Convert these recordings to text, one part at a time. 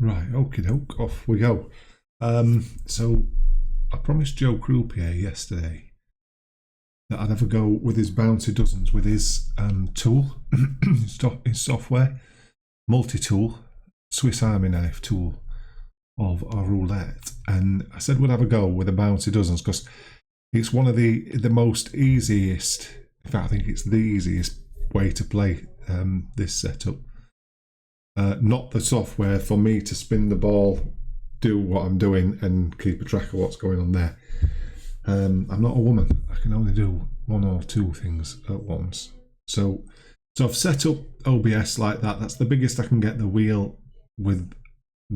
Right, okie doke, off we go. So I promised Joe Croupier yesterday that I'd have a go with his Bouncy Dozens with his tool, his software, multi-tool, Swiss Army knife tool of a Roulette. And I said we'd have a go with the Bouncy Dozens because it's one of the most easiest, in fact I think it's the easiest way to play this setup. Not the software for me to spin the ball, do what I'm doing and keep a track of what's going on there. I'm not a woman, I can only do one or two things at once. So I've set up OBS like that. That's the biggest I can get the wheel with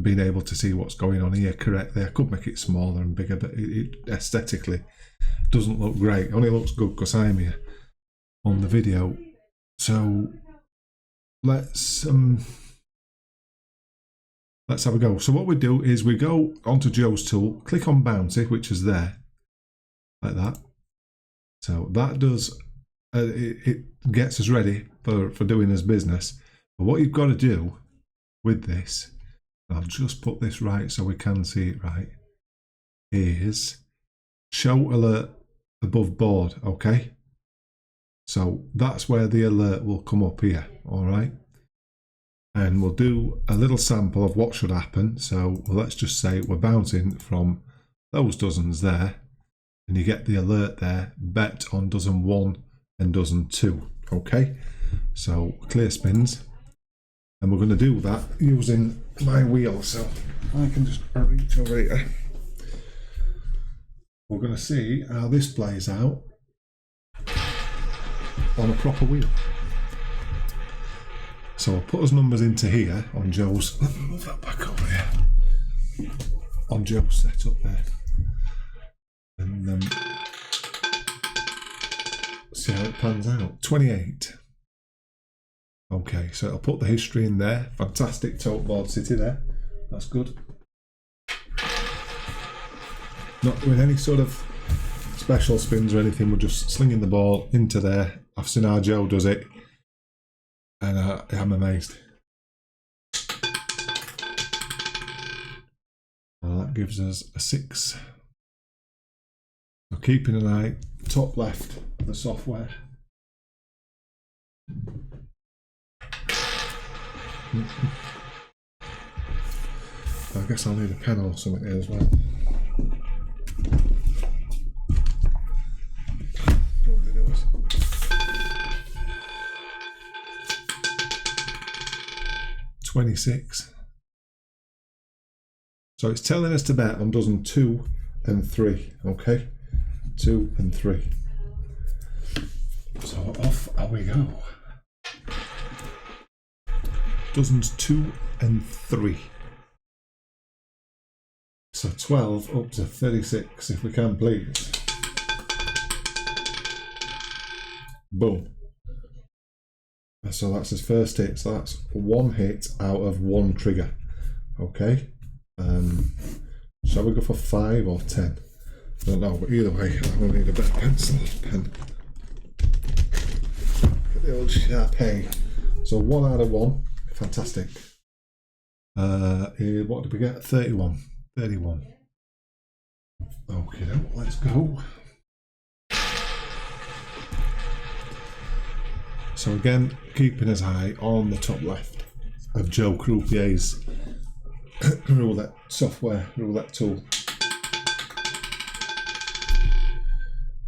being able to see what's going on here correctly. I could make it smaller and bigger, but it aesthetically doesn't look great. It only looks good because I'm here on the video. So let's have a go. So what we do is we go onto Joe's tool, click on Bouncy, which is there, like that. So that does, it gets us ready for doing his business. But what you've got to do with this, I'll just put this right so we can see it right, is show alert above board, okay? So that's where the alert will come up here, all right? And we'll do a little sample of what should happen. So let's just say we're bouncing from those dozens there, and you get the alert there, bet on dozen 1 and dozen 2, okay? So clear spins, and we're going to do that using my wheel, so I can just reach over here. We're going to see how this plays out on a proper wheel. So I'll put his numbers into here on Joe's, let me move that back over here, on Joe's setup there, and see how it pans out. 28. Okay, so I'll put the history in there. Fantastic tote board city there, that's good. Not doing any sort of special spins or anything, we're just slinging the ball into there. I've seen how Joe does it, and I'm amazed. That gives us a 6. So keeping an eye, top left of the software. I guess I'll need a pen or something here as well. 26. So it's telling us to bet on dozen 2 and 3, okay? 2 and 3. So off we go. Dozens 2 and 3. So 12 up to 36 if we can, please. Boom. So that's his first hit, so that's 1 hit out of 1 trigger. Okay. Shall we go for 5 or 10? I don't know, but either way, I'm going to need a better pencil pen. Get the old sharp A. So 1 out of 1. Fantastic. What did we get? 31. 31. Okay, let's go. So again, keeping his eye on the top left of Joe Croupier's roulette software, roulette tool.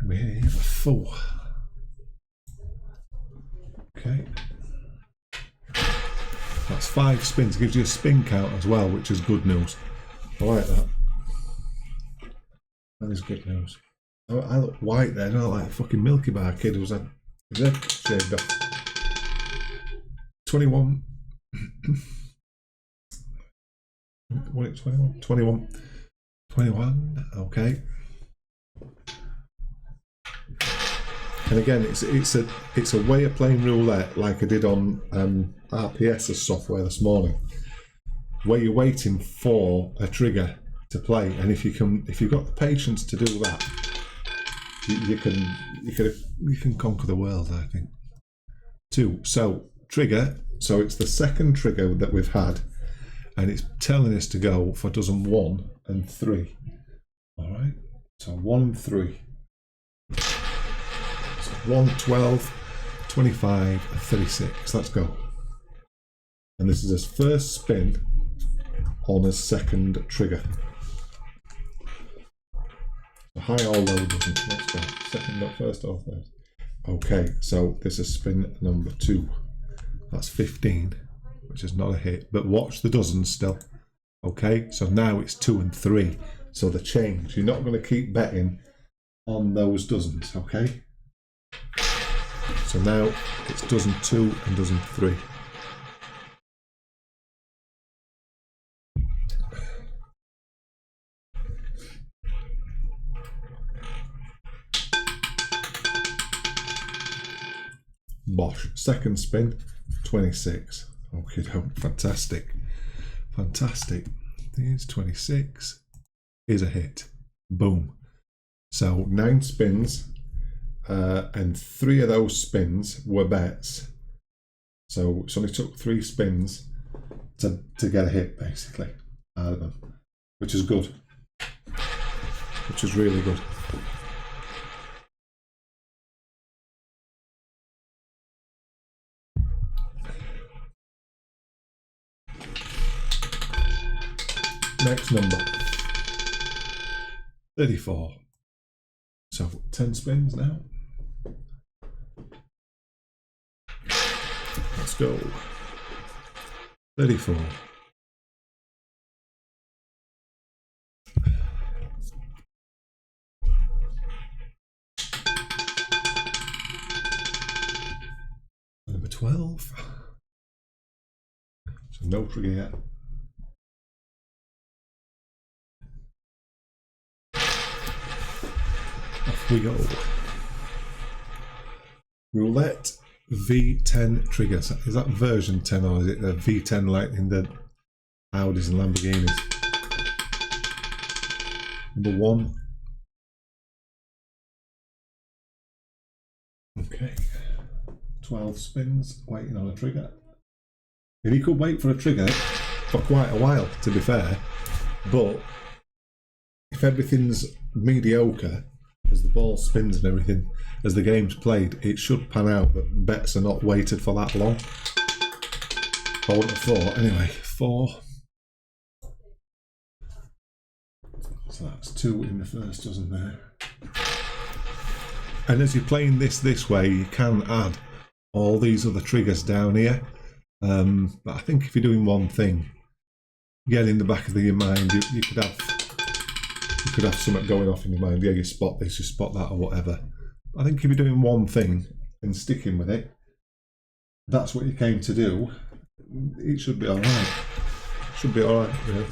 And we have a 4. Okay. That's 5 spins, gives you a spin count as well, which is good news. I like that. That is good news. I look white there, I don't like a fucking Milky Bar kid who's had his head shaved off. 21. What is it, 21? 21. 21, okay. And again, it's a way of playing roulette like I did on RPS's software this morning, where you're waiting for a trigger to play, and if you've got the patience to do that, you can conquer the world, I think. 2. So trigger. So it's the second trigger that we've had, and it's telling us to go for dozen 1 and 3. All right, so 1 and 3. So 1, 12, 25, and 36. Let's go. And this is his first spin on his second trigger. So high or low dozen. Let's go. Second, not first or third. Okay, so this is spin number 2. That's 15, which is not a hit. But watch the dozens still. Okay, so now it's 2 and 3. So the change. You're not going to keep betting on those dozens, okay? So now it's dozen 2 and dozen 3. Bosh. Second spin, 26. Okay, fantastic. Fantastic. Here's 26. Here's a hit. Boom. So 9 spins, and 3 of those spins were bets. So it only took 3 spins to get a hit, basically, out of them, which is good. Which is really good. Next number, 34. So 10 spins now. Let's go. 34. Number 12. So no trigger yet. Off we go. Roulette V10 triggers. Is that version 10 or is it a V10 like in the Audis and Lamborghinis? Number 1. Okay. 12 spins, waiting on a trigger. And he could wait for a trigger for quite a while, to be fair. But if everything's mediocre, as the ball spins and everything, as the game's played, it should pan out that bets are not weighted for that long. I wouldn't have thought. Anyway, 4. So that's 2 in the first dozen there. And as you're playing this way, you can add all these other triggers down here. But I think if you're doing one thing, get in the back of your mind, you could have something going off in your mind. Yeah, you spot this, you spot that, or whatever. I think if you're doing one thing and sticking with it, that's what you came to do. It should be all right. Should be all right. You know?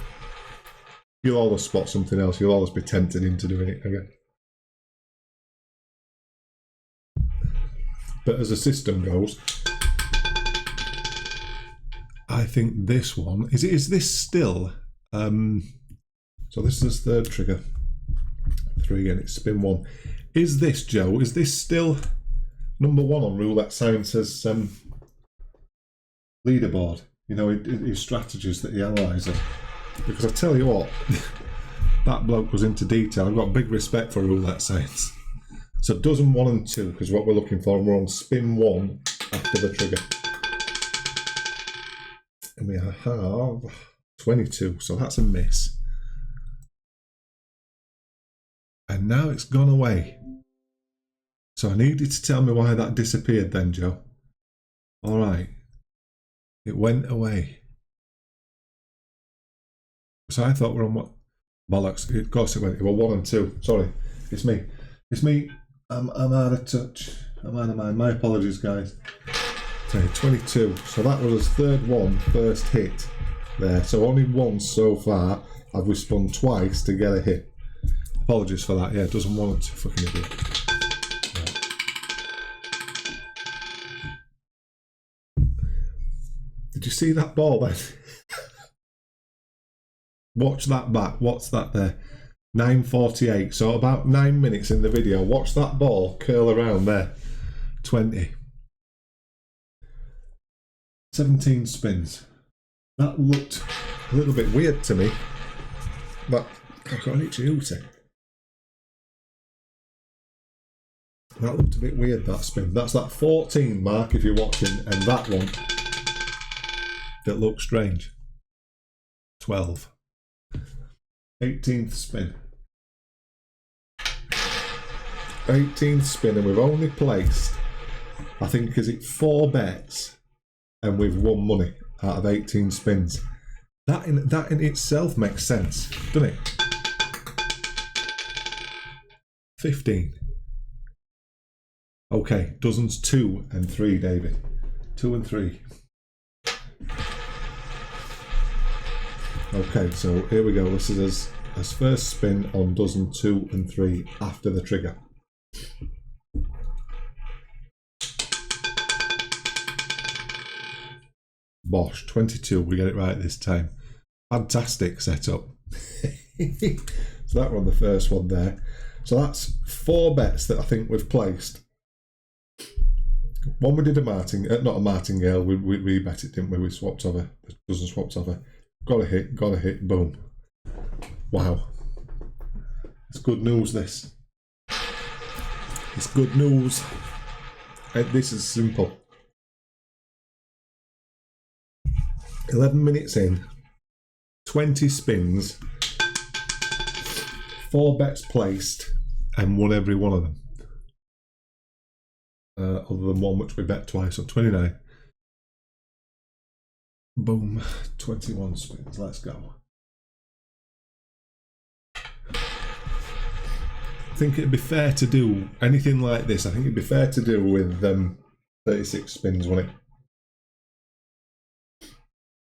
You'll always spot something else. You'll always be tempted into doing it again. But as a system goes, I think this one is this still. So this is third trigger. 3 and it's spin 1. Is this, Joe? Is this still number 1 on Roulette Science's leaderboard? You know, his strategies that he analyses. Because I tell you what, that bloke was into detail. I've got big respect for Roulette Science. So dozen 1 and 2, because what we're looking for, and we're on spin 1 after the trigger. And we have 22, so that's a miss. And now it's gone away. So I need you to tell me why that disappeared then, Joe. All right. It went away. So I thought we're on what? Bollocks. Of course it went. Well, 1 and 2. Sorry. It's me. It's me. I'm out of touch. I'm out of mind. My apologies, guys. Okay, 22. So that was his third one, first hit there. So only once so far have we spun twice to get a hit. Apologies for that. Yeah, it doesn't want to fucking idiot. Right. Did you see that ball then? Watch that back. What's that there? 9:48. So about 9 minutes in the video. Watch that ball curl around there. 20. 17 spins. That looked a little bit weird to me. But I've got an itchy hootie. That looked a bit weird, that spin. That's that 14 mark if you're watching, and that one that looks strange. 12. 18th spin. 18th spin, and we've only placed, I think, is it 4 bets, and we've won money out of 18 spins. That in itself makes sense, doesn't it? 15. Okay, dozens 2 and 3, David. 2 and 3. Okay, so here we go. This is as first spin on dozen 2 and 3 after the trigger. Bosh, 22. We get it right this time. Fantastic setup. So that one, the first one there. So that's 4 bets that I think we've placed. One we did a not a martingale. We bet it, didn't we? We swapped over. The dozen swapped over. Got a hit, boom. Wow. It's good news, this. It's good news. This is simple. 11 minutes in, 20 spins, 4 bets placed, and won every one of them. Other than one which we bet twice, so 29. Boom, 21 spins, let's go. I think it'd be fair to do anything like this. I think it'd be fair to do with 36 spins, wouldn't it?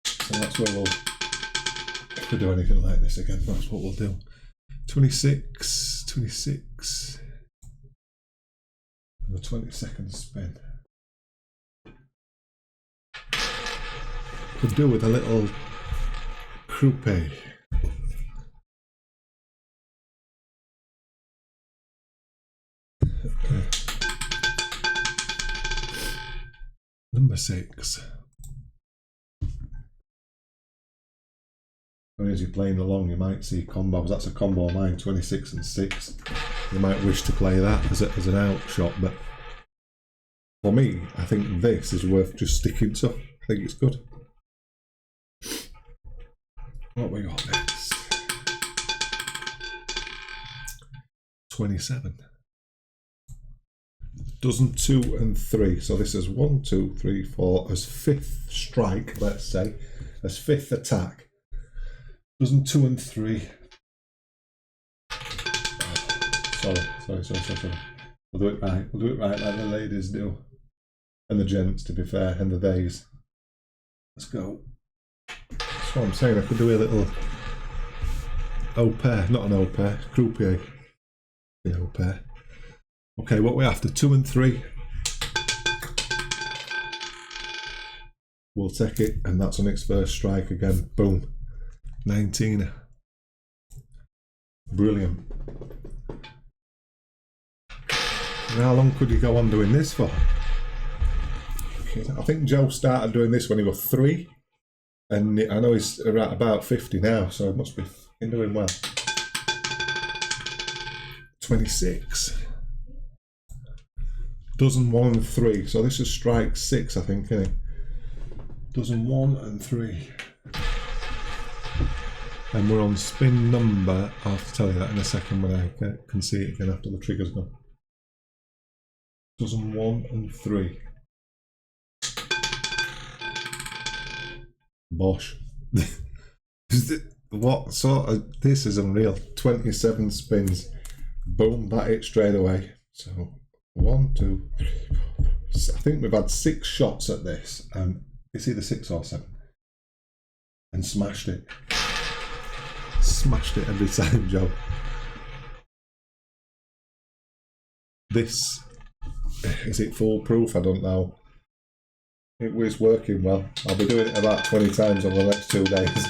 So that's where if we do anything like this again, that's what we'll do. 26, 26. And the 22nd spin. Could do with a little croupe. Number 6. As you're playing along, you might see combos. That's a combo of mine, 26 and 6. You might wish to play that as an out shot, but for me, I think this is worth just sticking to. I think it's good. What we got next? 27. Dozen 2 and 3. So this is 1, 2, 3, 4 as 5th strike, let's say, as 5th attack. Dozen 2 and 3. Sorry. We'll do it right. We'll do it right like the ladies do. And the gents, to be fair, and the days. Let's go. That's what I'm saying. I could do a little au pair, not an au pair, croupier. The au pair. Okay, what we after? 2 and 3. We'll take it, and that's on its first strike again. Boom. 19. Brilliant. And how long could you go on doing this for? I think Joe started doing this when he was 3, and I know he's around about 50 now, so he must be doing well. 26. Dozen 1 and 3, so this is strike 6, I think, isn't it? Dozen 1 and 3. And we're on spin number, I'll have to tell you that in a second when I can see it again after the trigger's gone. Dozen 1 and 3. Bosh. What sort of, this is unreal. 27 spins. Boom, that hit straight away. So 1, 2, 3, 4. I think we've had 6 shots at this, and it's either 6 or 7. And smashed it. Smashed it every time, Joe. This, is it foolproof? I don't know. It was working well. I'll be doing it about 20 times over the next 2 days.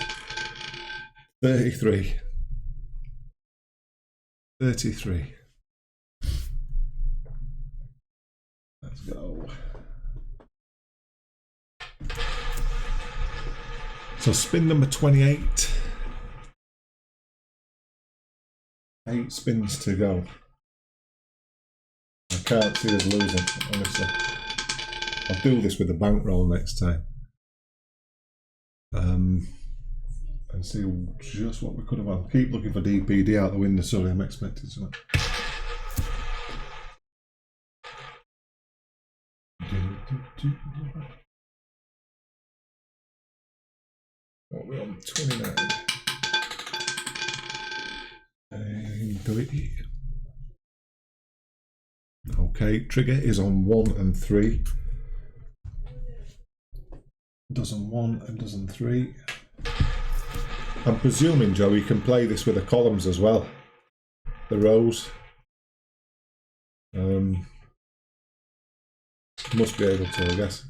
33. 33. Let's go. So spin number 28. 8 spins to go. I can't see us losing, honestly. I'll do this with a bankroll next time. And see just what we could have had. Keep looking for DPD out the window, sorry, I'm expecting something. What are we on? 29. Do it. Okay, trigger is on 1 and 3. Dozen 1 and dozen 3. I'm presuming, Joe, you can play this with the columns as well. The rows. Must be able to, I guess.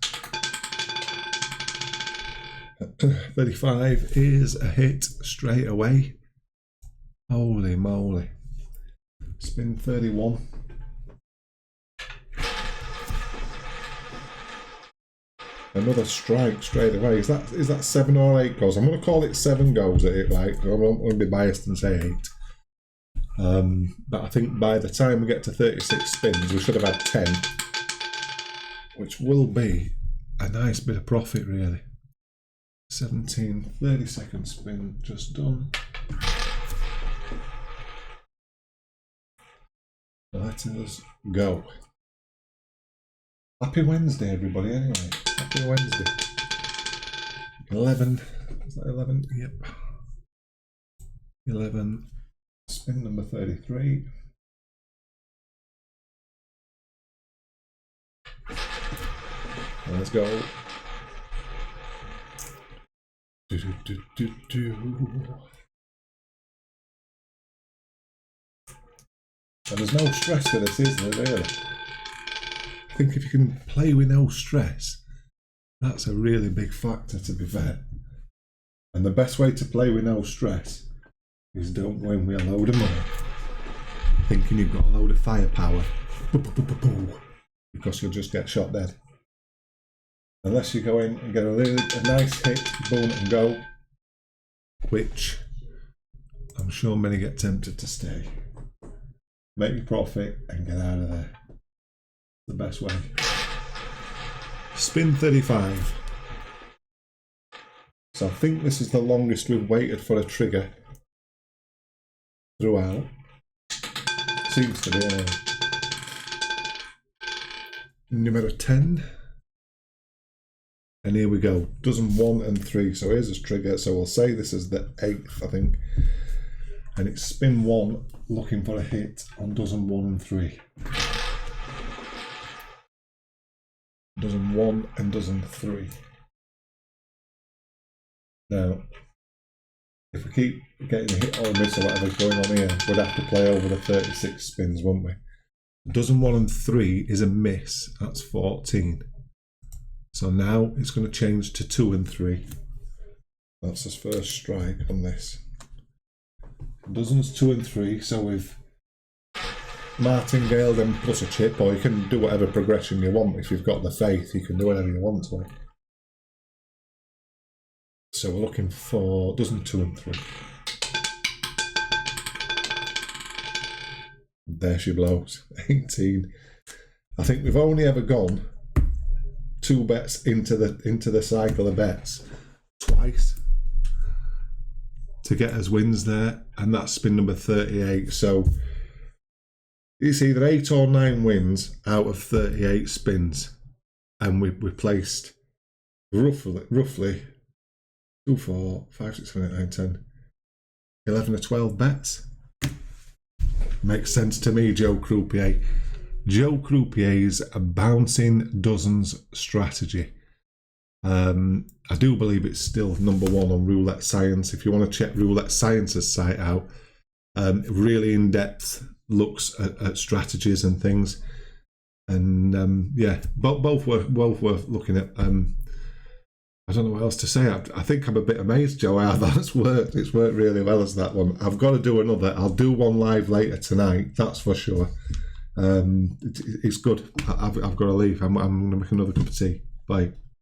35 is a hit straight away. Holy moly. Spin 31. Another strike straight away. Is that 7 or 8 goes? I'm going to call it 7 goes at it, right? I won't want to be biased and say 8. But I think by the time we get to 36 spins, we should have had 10. Which will be a nice bit of profit, really. 17, 30-second spin just done. Let us go. Happy Wednesday, everybody, anyway. Happy Wednesday. 11. Is that 11? Yep. 11. Spin number 33. Let's go. And there's no stress for this, is there, really? I think if you can play with no stress, that's a really big factor, to be fair. And the best way to play with no stress is don't go in with a load of money, thinking you've got a load of firepower, because you'll just get shot dead. Unless you go in and get a nice hit, boom, and go, which I'm sure many get tempted to stay. Make your profit and get out of there. The best way. Spin 35. So I think this is the longest we've waited for a trigger throughout. Seems to be anyway. Number 10. And here we go. Dozen 1 and 3. So here's a trigger. So we'll say this is the 8th, I think. And it's spin 1, looking for a hit on dozen 1 and 3. Dozen 1 and dozen 3. Now, if we keep getting a hit or a miss or whatever's going on here, we'd have to play over the 36 spins, wouldn't we? Dozen 1 and 3 is a miss. That's 14. So now it's going to change to 2 and 3. That's his first strike on this. Dozens 2 and 3, so with martingale then plus a chip, or you can do whatever progression you want. If you've got the faith, you can do whatever you want to it. So we're looking for dozen 2 and 3. There she blows. 18. I think we've only ever gone 2 bets into the cycle of bets twice to get us wins there, and that's spin number 38. So it's either 8 or 9 wins out of 38 spins, and we placed roughly 2, 4, 5, 6, 7, 8, 9, 10, 11 or 12 bets. Makes sense to me, Joe Croupier. Joe Croupier's bouncing dozens strategy. I do believe it's still number 1 on Roulette Science. If you want to check Roulette Science's site out, really in-depth looks at strategies and things. And yeah, both worth looking at. I don't know what else to say. I think I'm a bit amazed, Joe, how that's worked. It's worked really well as that one. I've got to do another. I'll do one live later tonight, that's for sure. It's good. I've got to leave. I'm going to make another cup of tea. Bye.